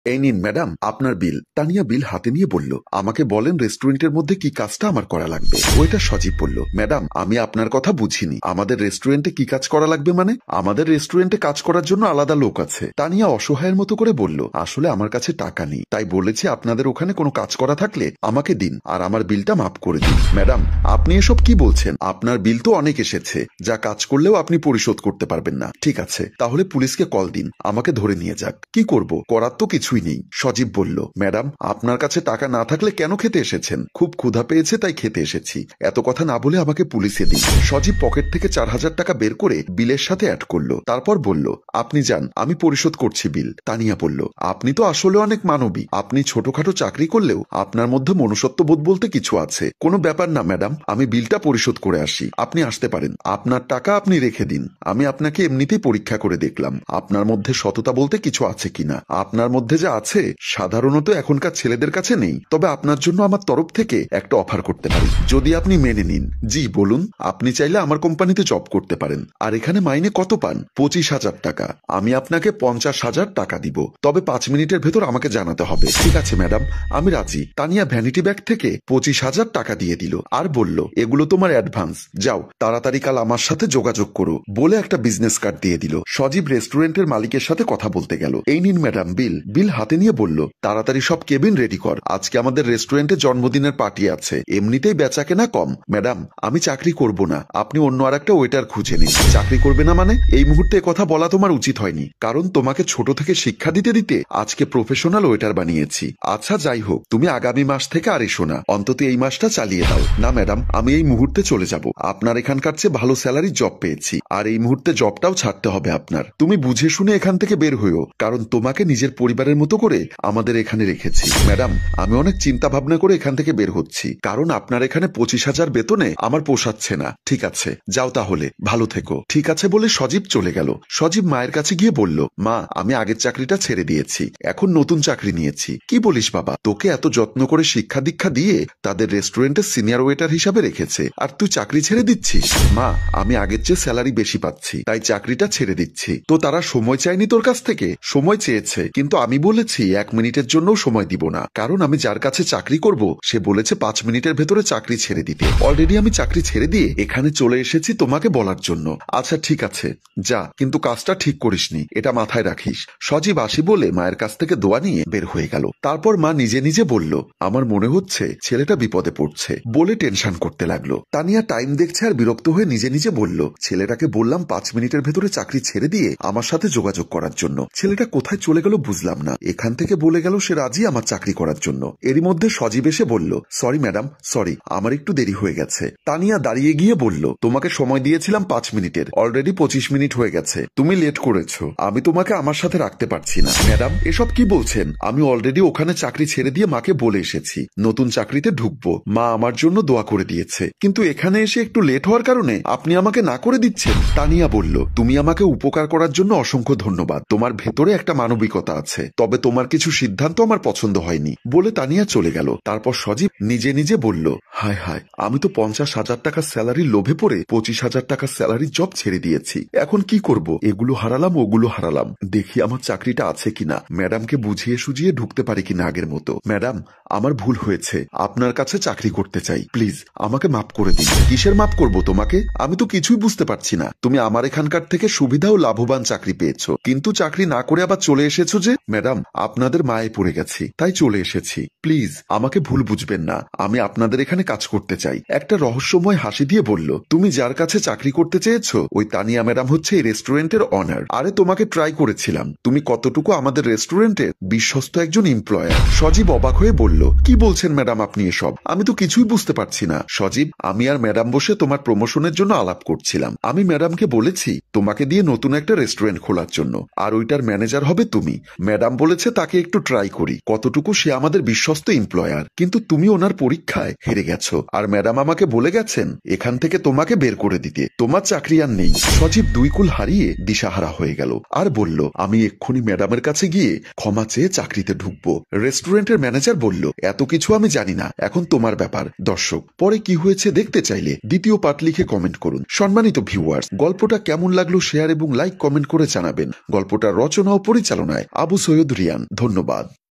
এই নিন ম্যাডাম আপনার বিল। তানিয়া বিল হাতে নিয়ে বলল, আমাকে বলেন রেস্টুরেন্টের মধ্যে কি কাজটা আমার করা লাগবে। ওইটা সজীব বলল, ম্যাডাম আমি আপনার কথা বুঝিনি, আমাদের রেস্টুরেন্টে কি কাজ করা লাগবে মানে? আমাদের রেস্টুরেন্টে কাজ করার জন্য আলাদা লোক আছে। তানিয়া অসহায়ের মতো করে বলল, আসলে আমার কাছে টাকা নেই, তাই বলেছি আপনাদের ওখানে কোনো কাজ করা থাকলে আমাকে দিন আর আমার বিলটা মাফ করে দিন। ম্যাডাম আপনি এসব কি বলছেন? আপনার বিল তো অনেক এসেছে, যা কাজ করলেও আপনি পরিশোধ করতে পারবেন না। ঠিক আছে, তাহলে পুলিশকে কল দিন, আমাকে ধরে নিয়ে যাক। কি করব, করার তো কিছুই নেই। সজীব বলল, ম্যাডাম আপনার কাছে টাকা না থাকলে কেন খেতে এসেছেন? খুব ক্ষুধা পেয়েছে তাই খেতে এসেছি। এত কথা না বলে আমাকে পুলিশে দিন। সজীব পকেট থেকে 4000 টাকা বের করে বিলের সাথে অ্যাড করলো, তারপর বলল, আপনি যান, আমি পরিশোধ করছি বিল। তানিয়া বলল, আপনি তো আসলে অনেক মানবী, আপনি ছোটখাটো চাকরি করলেও আপনার মধ্যে মনুষ্যত্ববোধ বলতে কিছু আছে। কোনো ব্যাপার না ম্যাডাম, আমি বিলটা পরিশোধ করে আসি, আপনি আসতে পারেন। আপনার টাকা আপনি রেখে দিন, আমি আপনাকে এমনিতেই পরীক্ষা করে দেখলাম আপনার মধ্যে সততা বলতে কিছু আছে কিনা। আপনার মধ্যে যা আছে সাধারণত এখনকার ছেলেদের কাছে নেই, তবে আপনার জন্য আমার তরফ থেকে একটা অফার করতে পারি, যদি আপনি মেনে নিন। জি বলুন। আপনি চাইলে আমার কোম্পানিতে জব করতে পারেন। আর এখানে মাইনে কত পান? 25,000 টাকা। আমি আপনাকে 50,000 টাকা দিব, তবে 5 মিনিটের ভেতর আমাকে জানাতে হবে। ঠিক আছে ম্যাডাম, আমি রাজি। তানিয়া ভ্যানিটি ব্যাগ থেকে 25,000 টাকা দিয়ে দিল আর বলল, এগুলো তোমার অ্যাডভান্স, যাও তাড়াতাড়ি কাল আমার সাথে যোগাযোগ করো, বলে একটা বিজনেস কার্ড দিয়ে দিল। সজীব রেস্টুরেন্টের মালিকের সাথে কথা বলতে গেল। এই নিন ম্যাডাম বিল। বিল হাতে নিয়ে বলল, তাড়াতাড়ি সব কেবিন রেডি কর, আজকে আমাদের রেস্টুরেন্টে জন্মদিনের পার্টি আছে, এমনিতেই বেচা কেনা কম। ম্যাডাম আমি চাকরি করব না, আপনি অন্য আর একটা ওয়েটার খুঁজে নিন। চাকরি করবে না মানে? এই মুহূর্তে কথা বলা তোমার উচিত হয়নি, কারণ তোমাকে ছোট থেকে শিক্ষা দিতে দিতে আজকে প্রফেশনাল ওয়েটার বানিয়েছি। আচ্ছা যাই হোক, তুমি আগামী মাস থেকে আর এসো না, অন্তত এই মাসটা চালিয়ে দাও। না ম্যাডাম, আমি এই মুহূর্তে চলে যাব, আপনার এখানকার চেয়ে ভালো স্যালারির জব পেয়েছি, আর এই মুহূর্তে জবটাও ছাড়তে হবে আপনার। তুমি বুঝে শুনে এখান থেকে বের হইও, কারণ তোমাকে নিজের পরিবারের মতো করে আমাদের এখানে রেখেছি। ম্যাডাম আমি অনেক চিন্তা ভাবনা করে এখান থেকে বের হচ্ছি, কারণ আপনার এখানে 25,000 বেতনে আমার পোষাচ্ছে না। ঠিক আছে যাও তাহলে, ভালো থেকো। ঠিক আছে বলে সজীব চলে গেল। সজীব মায়ের কাছে গিয়ে বলল, মা আমি আগের চাকরিটা ছেড়ে দিয়েছি, এখন নতুন চাকরি নিয়েছি। কি বলিস বাবা, তোকে এত যত্ন করে শিক্ষা দীক্ষা দিয়ে তাদের রেস্টুরেন্টের সিনিয়র ওয়েটার হিসাবে রেখেছে, আর তুই চাকরি ছেড়ে দিচ্ছিস? মা আমি আগের চেয়ে স্যালারি বেশি পাচ্ছি, তাই চাকরিটা ছেড়ে দিচ্ছি। তো তারা সময় চায়নি তোর কাছ থেকে? সময় চেয়েছে, কিন্তু আমি বলেছি 1 মিনিটের জন্যও সময় দিব না, কারণ আমি যার কাছে চাকরি করব সে বলেছে 5 মিনিটের ভেতরে চাকরি ছেড়ে দিতে। অলরেডি আমি চাকরি ছেড়ে দিয়ে এখানে চলে এসেছি তোমাকে বলার জন্য। আচ্ছা ঠিক আছে যা, কিন্তু কাজটা ঠিক করিসনি, এটা মাথায় রাখিস। সজীব আসি বলে মায়ের কাছ থেকে দোয়া নিয়ে বের হয়ে গেল। তারপর মা নিজে নিজে বলল, আমার মনে হচ্ছে ছেলেটা বিপদে পড়ছে, বলে টেনশন করতে লাগলো। তানিয়া টাইম দেখছে আর বিরক্ত হয়ে নিজে নিজে বলল, ছেলেটাকে বললাম 5 মিনিটের ভেতরে চাকরি ছেড়ে দিয়ে আমার সাথে যোগাযোগ করার জন্য, ছেলেটা কোথায় চলে গেল বুঝলাম না। এখান থেকে বলে গেল সে রাজি আমার চাকরি করার জন্য। এরই মধ্যে সজীব এসে বলল, সরি ম্যাডাম, সরি আমার একটু দেরি হয়ে গেছে। তানিয়া দাঁড়িয়ে গিয়ে বলল, তোমাকে সময় দিয়েছিলাম 5 মিনিটের, অলরেডি 25 মিনিট হয়ে গেছে, তুমি লেট করেছো, আমি তোমাকে আমার সাথে রাখতে পারছি না। ম্যাডাম এসব কি বলছেন? আমি অলরেডি ওখানে চাকরি ছেড়ে দিয়ে মাকে বলে এসেছি নতুন চাকরিতে ঢুকবো, মা আমার জন্য দোয়া করে দিয়েছে, কিন্তু এখানে এসে একটু লেট হওয়ার কারণে আপনি আমাকে না করে দিচ্ছেন। তানিয়া বলল, তুমি আমাকে উপকার করার জন্য অসংখ্য ধন্যবাদ, তোমার ভেতরে একটা মানবিকতা আছে, তবে তোমার কিছু সিদ্ধান্ত আমার পছন্দ হয়নি, বলে তানিয়া চলে গেল। তারপর সজীব নিজে নিজে বলল, হায় হায়, আমি তো 50,000 টাকার স্যালারির লোভে পড়ে 25,000 টাকার স্যালারির জব ছেড়ে দিয়েছি, এখন কি করব? এগুলো হারালাম ওগুলো হারালাম, দেখি আমার চাকরিটা আছে কিনা, ম্যাডামকে বুঝিয়ে সুঝিয়ে ঢুকতে পারি কিনা আগের মতো। ম্যাডাম আমার ভুল হয়েছে, আপনার কাছে চাকরি করতে চাই, প্লিজ আমাকে মাফ করে দিন। কিসের মাফ করব তোমাকে? আমি তো কিছুই বুঝতে পারছি না। তুমি আমার এখানকার থেকে সুবিধা ও লাভবান চাকরি পেয়েছো, কিন্তু চাকরি না করে আবার চলে এসেছো যে? ম্যাডাম আপনাদের মায়ে পড়ে গেছি তাই চলে এসেছি, প্লিজ আমাকে ভুল বুঝবেন না, আমি আপনাদের এখানে কাজ করতে চাই। একটা রহস্যময় হাসি দিয়ে বলল, তুমি যার কাছে চাকরি করতে চেয়েছো ওই তানিয়া ম্যাডাম হচ্ছে এই রেস্টুরেন্টের অনার। আরে তোমাকে ট্রাই করেছিলাম, তুমি কতটুকু আমাদের রেস্টুরেন্টের বিশ্বস্ত একজন এমপ্লয়ার। সজীব অবাক হয়ে বলল, কি বলছেন ম্যাডাম আপনি এসব? আমি তো কিছুই বুঝতে পারছি না। সজীব আমি আর ম্যাডাম বসে তোমার প্রমোশনের জন্য আলাপ করছিলাম, আমি ম্যাডামকে বলেছি তোমাকে দিয়ে নতুন একটা রেস্টুরেন্ট খোলার জন্য, আর ওইটার ম্যানেজার হবে তুমি। ম্যাডাম বলেছে তাকে একটু ট্রাই করি, কতটুকু সে আমাদের বিশ্বস্ত এমপ্লয়ার, কিন্তু তুমি ওনার পরীক্ষায় হেরে গেছো, আর ম্যাডাম আমাকে বলে গেছেন এখান থেকে তোমাকে বের করে দিতে, তোমার চাকরি আর নেই। সজীব 2 কুল হারিয়ে দিশাহারা হয়ে গেল আর বলল, আমি এক্ষুনি ম্যাডামের কাছে গিয়ে ক্ষমা চেয়ে চাকরিতে ঢুকবো। রেস্টুরেন্টের ম্যানেজার বলল, এত কিছু আমি জানি না, এখন তোমার ব্যাপার। দর্শক পরে কি হয়েছে দেখতে চাইলে দ্বিতীয় পার্ট লিখে কমেন্ট করুন। সম্মানিত ভিউয়ার্স, গল্পটা কেমন লাগলো শেয়ার এবং লাইক কমেন্ট করে জানাবেন। গল্পটার রচনা ও পরিচালনায় আবু সৈয়দ রিয়ান, ধন্যবাদ।